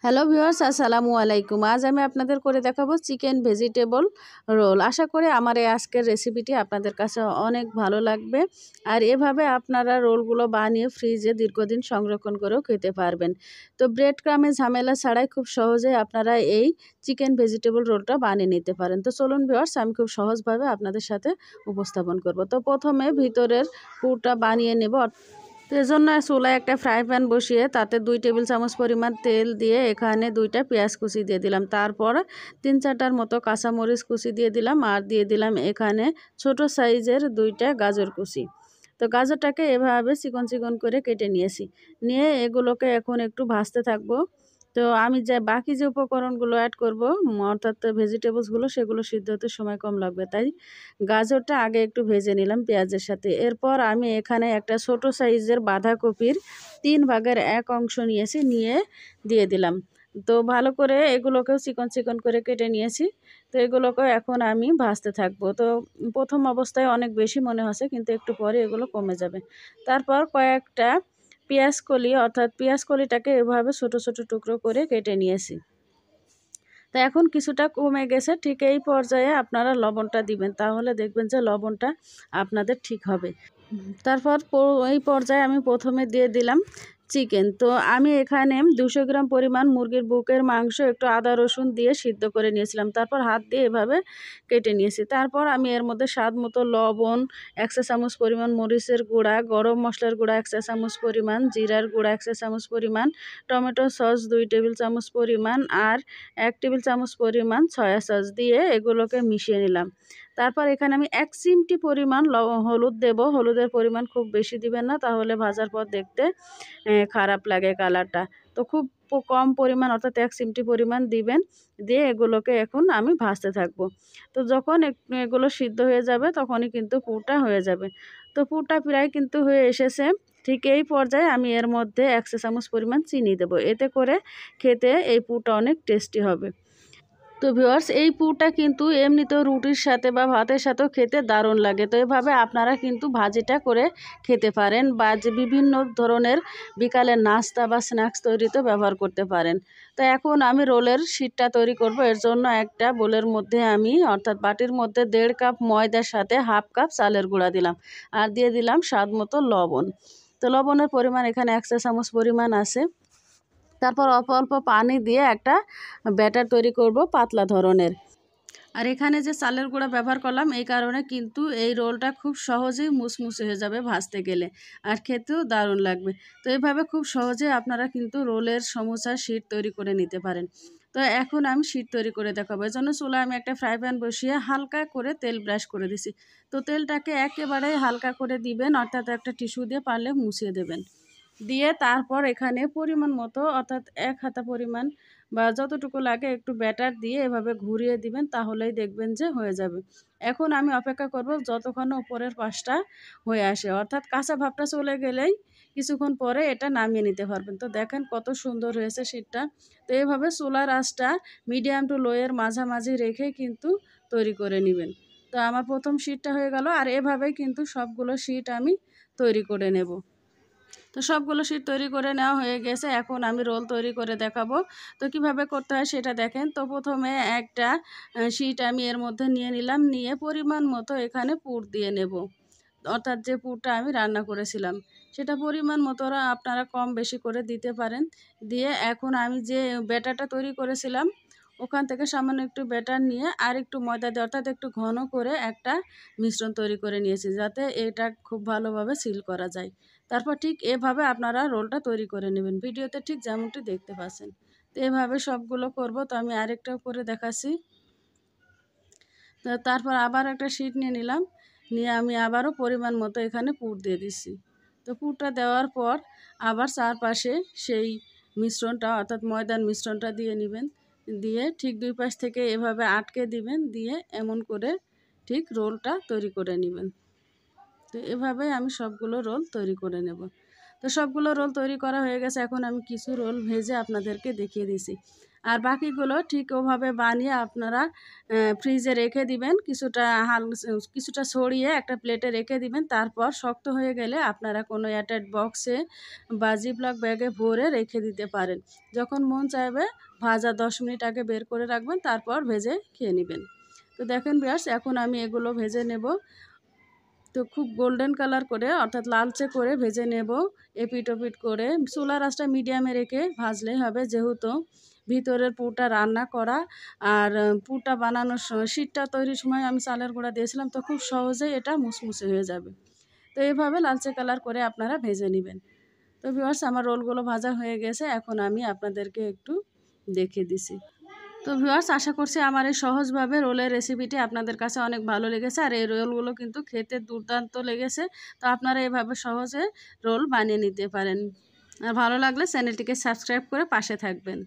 Hello viewers, আসসালামু আলাইকুম। আজ আমি আপনাদের করে দেখাবো চিকেন ভেজিটেবল রোল। আশা করি আমার এই আজকের রেসিপিটি আপনাদের কাছে অনেক ভালো লাগবে। আর এভাবে আপনারা রোলগুলো বানিয়ে ফ্রিজে দীর্ঘদিন সংরক্ষণ করেও খেতে পারবেন। তো ব্রেড ক্রামে ঝামেলা ছাড়াই খুব সহজেই আপনারা এই চিকেন ভেজিটেবল রোলটা বানিয়ে নিতে পারেন। তো চলুন ভিউয়ার্স, আমি খুব সহজভাবে আপনাদের সাথে উপস্থাপন করব। তো প্রথমে ভিতরের পুরটা বানিয়ে নেব। তো এজন্য চুলায় একটা ফ্রাই প্যান বসিয়ে তাতে 2 টেবিল চামচ পরিমাণ তেল দিয়ে এখানে 2টা পেঁয়াজ কুচি দিয়ে দিলাম। তারপর 3-4টার মতো কাঁচামরিচ কুচি দিয়ে দিলাম আর দিয়ে দিলাম এখানে ছোট সাইজের 2টা গাজর কুচি। তো গাজরটাকে এভাবে চিকন চিকন করে কেটে নিয়েছি। নিয়ে এগুলোকে এখন একটু ভাজতে থাকবো। তো আমি বাকি যে উপকরণগুলো অ্যাড করব, অর্থাৎ ভেজিটেবলসগুলো, সেগুলো সিদ্ধ হতে সময় কম লাগবে, তাই গাজরটা আগে একটু ভেজে নিলাম পেঁয়াজের সাথে। এরপর আমি এখানে একটা ছোট সাইজের বাঁধাকপির 3 ভাগের 1 অংশ নিয়েছি, নিয়ে দিয়ে দিলাম। তো ভালো করে এগুলোকেও চিকন চিকন করে কেটে নিয়েছি। তো এগুলোকেও এখন আমি ভাজতে থাকবো। তো প্রথম অবস্থায় অনেক বেশি মনে হচ্ছে, কিন্তু একটু পরে এগুলো কমে যাবে। তারপর কয়েকটা পেঁয়াজ কলি, অর্থাৎ পেঁয়াজ কলিটাকে এভাবে ছোট ছোট টুকরো করে কেটে নিয়েছি। তো এখন কিছুটা কমে গেছে। ঠিক এই পর্যায়ে আপনারা লবণটা দিবেন, তাহলে দেখবেন যে লবণটা আপনাদের ঠিক হবে। তারপর এই পর্যায়ে আমি প্রথমে দিয়ে দিলাম চিকেন। তো আমি এখানে 200 গ্রাম পরিমাণ মুরগির বুকের মাংস একটু আদা রসুন দিয়ে সিদ্ধ করে নিয়েছিলাম। তারপর হাত দিয়ে এভাবে কেটে নিয়েছি। তারপর আমি এর মধ্যে স্বাদ মতো লবণ, 1 চা চামচ পরিমাণ মরিচের গুঁড়া, গরম মশলার গুঁড়া 1 চা চামচ পরিমাণ, জিরার গুঁড়া 1 চা চামচ পরিমাণ, টমেটো সস 2 টেবিল চামচ পরিমাণ আর 1 টেবিল চামচ পরিমাণ সয়া সস দিয়ে এগুলোকে মিশিয়ে নিলাম। তারপর এখানে আমি 1 চিমটি পরিমাণ হলুদ দেব। হলুদের পরিমাণ খুব বেশি দিবেন না, তাহলে ভাজার পর দেখতে খারাপ লাগে কালারটা। তো খুব কম পরিমাণ, অর্থাৎ 1 চিমটি পরিমাণ দিবেন। দিয়ে এগুলোকে এখন আমি ভাজতে থাকবো। তো যখন এগুলো সিদ্ধ হয়ে যাবে তখনই কিন্তু পুরটা হয়ে যাবে। তো পুরটা প্রায় কিন্তু হয়ে এসেছে। ঠিক এই পর্যায়ে আমি এর মধ্যে 1 চা চামচ পরিমাণ চিনি দেবো। এতে করে খেতে এই পুরটা অনেক টেস্টি হবে। তো ভিউয়ার্স, এই পুরটা কিন্তু এমনিতেও রুটির সাথে বা ভাতের সাথেও খেতে দারুণ লাগে। তো এভাবে আপনারা কিন্তু ভাজিটা করে খেতে পারেন, বা যে বিভিন্ন ধরনের বিকালের নাস্তা বা স্ন্যাক্স তৈরিতেও ব্যবহার করতে পারেন। তো এখন আমি রোলের শিটটা তৈরি করব। এর জন্য একটা বোলের মধ্যে আমি, অর্থাৎ বাটির মধ্যে 1.5 কাপ ময়দার সাথে 1/2 কাপ চালের গুঁড়া দিলাম আর দিয়ে দিলাম স্বাদ মতো লবণ। তো লবণের পরিমাণ এখানে 1 চা চামচ পরিমাণ আছে। তারপর অল্প অল্প পানি দিয়ে একটা ব্যাটার তৈরি করব পাতলা ধরনের। আর এখানে যে চালের গুঁড়া ব্যবহার করলাম, এই কারণে কিন্তু এই রোলটা খুব সহজেই মুসমুসে হয়ে যাবে ভাজতে গেলে, আর খেতেও দারুণ লাগবে। তো এইভাবে খুব সহজে আপনারা কিন্তু রোলের সমোসার শিট তৈরি করে নিতে পারেন। তো এখন আমি শিট তৈরি করে দেখাবো। এই জন্য চুলায় আমি একটা ফ্রাই প্যান বসিয়ে হালকা করে তেল ব্রাশ করে দিছি। তো তেলটাকে একেবারে হালকা করে দিবেন, অর্থাৎ একটা টিস্যু দিয়ে পারলে মুছিয়ে দেবেন। দিয়ে তারপর এখানে পরিমাণ মতো, অর্থাৎ 1 হাতা পরিমাণ বা যতটুকু লাগে একটু ব্যাটার দিয়ে এভাবে ঘুরিয়ে দিবেন, তাহলেই দেখবেন যে হয়ে যাবে। এখন আমি অপেক্ষা করব যতক্ষণ উপরের পাশটা হয়ে আসে, অর্থাৎ কাঁচা ভাবটা চলে গেলেই কিছুক্ষণ পরে এটা নামিয়ে নিতে পারবেন। তো দেখেন কত সুন্দর হয়েছে শীটটা। তো এইভাবে চুলার আঁচটা মিডিয়াম টু লোয়ের মাঝামাঝি রেখে কিন্তু তৈরি করে নেবেন। তো আমার প্রথম শীটটা হয়ে গেল, আর এভাবেই কিন্তু সবগুলো শীট আমি তৈরি করে নেব। তো সবগুলো শিট তৈরি করে নেওয়া হয়ে গেছে। এখন আমি রোল তৈরি করে দেখাবো। তো কিভাবে করতে হয় সেটা দেখেন। তো প্রথমে একটা শিট আমি এর মধ্যে নিয়ে নিলাম, নিয়ে পরিমাণ মতো এখানে পুর দিয়ে নেব, অর্থাৎ যে পুরটা আমি রান্না করেছিলাম সেটা পরিমাণ মতো আপনারা কম বেশি করে দিতে পারেন। দিয়ে এখন আমি যে ব্যাটারটা তৈরি করেছিলাম ওখান থেকে সামান্য একটু ব্যাটার নিয়ে আর একটু ময়দা দিয়ে, অর্থাৎ একটু ঘন করে একটা মিশ্রণ তৈরি করে নিয়েছি, যাতে এটা খুব ভালোভাবে সিল করা যায়। তারপর ঠিক এভাবে আপনারা রোলটা তৈরি করে নেবেন, ভিডিওতে ঠিক যেমনটি দেখতে পাচ্ছেন। তো এভাবে সবগুলো করব। তো আমি আরেকটাও করে দেখাচ্ছি। তো তারপর আবার একটা শিট নিয়ে নিলাম, নিয়ে আমি আবারও পরিমাণ মতো এখানে পুর দিয়ে দিচ্ছি। তো পুরটা দেওয়ার পর আবার চারপাশে সেই মিশ্রণটা, অর্থাৎ ময়দার মিশ্রণটা দিয়ে নেবেন। দিয়ে ঠিক 2 পাশ থেকে এভাবে আটকে দিবেন, দিয়ে এমন করে ঠিক রোলটা তৈরি করে নেবেন। তো এভাবে আমি সবগুলো রোল তৈরি করে নেব। তো সবগুলো রোল তৈরি করা হয়ে গেছে। এখন আমি কিছু রোল ভেজে আপনাদেরকে দেখিয়ে দিছি। আর বাকিগুলো ঠিক ওভাবে বানিয়ে আপনারা ফ্রিজে রেখে দিবেন, কিছুটা ছড়িয়ে একটা প্লেটে রেখে দিবেন। তারপর শক্ত হয়ে গেলে আপনারা কোনো এয়ারটাইট বক্সে বা জিপলক ব্যাগে ভরে রেখে দিতে পারেন। যখন মন চাইবে ভাজা 10 মিনিট আগে বের করে রাখবেন, তারপর ভেজে খেয়ে নেবেন। তো দেখেন ভিউয়ার্স, এখন আমি এগুলো ভেজে নেব। তো খুব গোল্ডেন কালার করে অর্থাৎ লালচে করে ভেজে নেব, এপিট ওপিট করে। চুলার আঁচটা মিডিয়ামে রেখে ভাজলেই হবে, যেহেতু ভিতরের পুরটা রান্না করা। আর পুরটা বানানোর শীটটা তৈরির সময় আমি চালের গুঁড়া দিয়েছিলাম, তো খুব সহজেই এটা মুসমুসে হয়ে যাবে। তো এইভাবে লালচে কালার করে আপনারা ভেজে নেবেন। তো ভিউয়ার্স, আমার রোলগুলো ভাজা হয়ে গেছে, এখন আমি আপনাদেরকে একটু দেখিয়ে দিছি। তো ভিউয়ার্স, আশা করছি আমার এই সহজভাবে রোলের রেসিপিটি আপনাদের কাছে অনেক ভালো লেগেছে। আর এই রোলগুলো কিন্তু খেতে দুর্দান্ত লেগেছে। তো আপনারা এভাবে সহজে রোল বানিয়ে নিতে পারেন। আর ভালো লাগলে চ্যানেলটিকে সাবস্ক্রাইব করে পাশে থাকবেন।